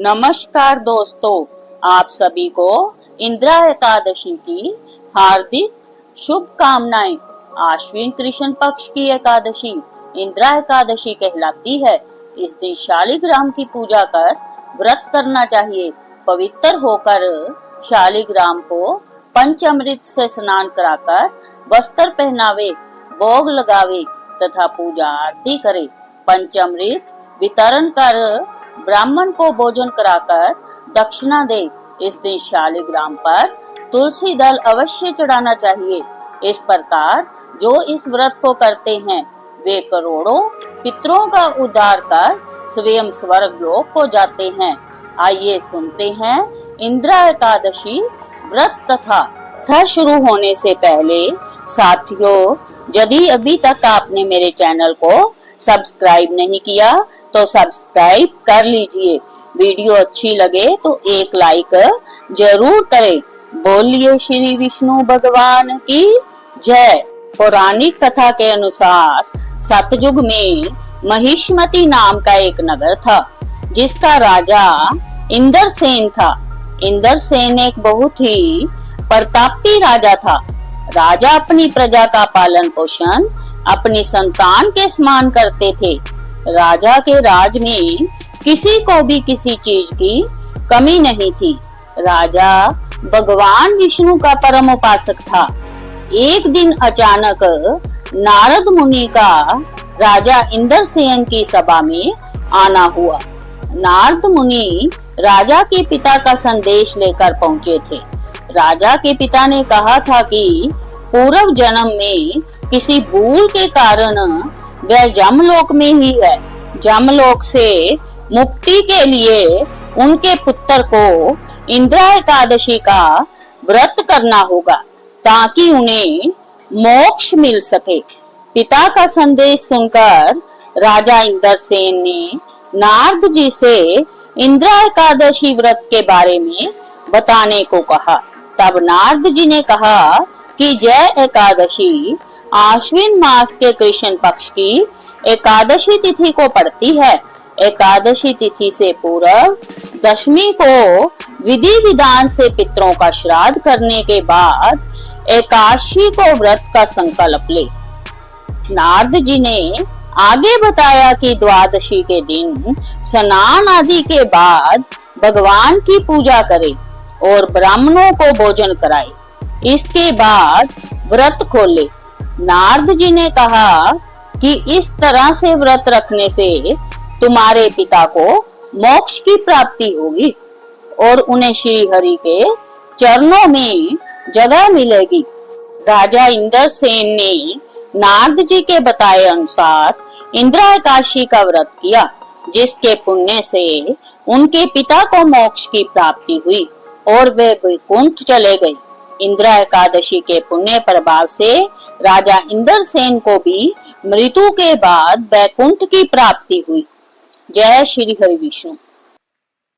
नमस्कार दोस्तों, आप सभी को इंदिरा एकादशी की हार्दिक शुभकामनाएं। आश्विन कृष्ण पक्ष की एकादशी इंदिरा एकादशी कहलाती है। इस दिन शालिग्राम की पूजा कर व्रत करना चाहिए। पवित्र होकर शालिग्राम को पंचामृत से स्नान कराकर वस्त्र पहनावे, भोग लगावे तथा पूजा आरती करे। पंचामृत वितरण कर ब्राह्मण को भोजन कराकर दक्षिणा दे। इस दिन शालिग्राम पर तुलसी दल अवश्य चढ़ाना चाहिए। इस प्रकार जो इस व्रत को करते हैं वे करोड़ों पितरों का उद्धार कर स्वयं स्वर्ग लोक को जाते हैं। आइए सुनते हैं इंदिरा एकादशी व्रत कथा शुरू होने से पहले साथियों, यदि अभी तक आपने मेरे चैनल को सब्सक्राइब नहीं किया तो सब्सक्राइब कर लीजिए। वीडियो अच्छी लगे तो एक लाइक जरूर करें। बोलिए श्री विष्णु भगवान की जय। पौराणिक कथा के अनुसार सतयुग में महिष्मति नाम का एक नगर था जिसका राजा इंद्रसेन था। इंद्रसेन एक बहुत ही प्रतापी राजा था। राजा अपनी प्रजा का पालन पोषण अपनी संतान के समान करते थे। राजा के राज में किसी को भी किसी चीज की कमी नहीं थी। राजा भगवान विष्णु का परम उपासक था। एक दिन अचानक नारद मुनि का राजा इंद्रसेन की सभा में आना हुआ। नारद मुनि राजा के पिता का संदेश लेकर पहुंचे थे। राजा के पिता ने कहा था कि पूर्व जन्म में किसी भूल के कारण वह जमलोक में ही है। जमलोक से मुक्ति के लिए उनके पुत्र को इंदिरा एकादशी का व्रत करना होगा ताकि उन्हें मोक्ष मिल सके। पिता का संदेश सुनकर राजा इंद्रसेन ने नारद जी से इंदिरा एकादशी व्रत के बारे में बताने को कहा। तब नारद जी ने कहा कि जय एकादशी आश्विन मास के कृष्ण पक्ष की एकादशी तिथि को पड़ती है। एकादशी तिथि से पूर्व दशमी को विधि विधान से पितरों का श्राद्ध करने के बाद एकादशी को व्रत का संकल्प ले। नारद जी ने आगे बताया कि द्वादशी के दिन स्नान आदि के बाद भगवान की पूजा करे और ब्राह्मणों को भोजन कराए। इसके बाद व्रत खोले। नारद जी ने कहा कि इस तरह से व्रत रखने से तुम्हारे पिता को मोक्ष की प्राप्ति होगी और उन्हें श्री हरि के चरणों में जगह मिलेगी। राजा इंद्रसेन ने नारद जी के बताए अनुसार इंदिरा एकादशी का व्रत किया, जिसके पुण्य से उनके पिता को मोक्ष की प्राप्ति हुई और वे वैकुंठ चले गए। इंदिरा एकादशी के पुण्य प्रभाव से राजा इंद्रसेन को भी मृत्यु के बाद वैकुंठ की प्राप्ति हुई। जय श्री हरि विष्णु।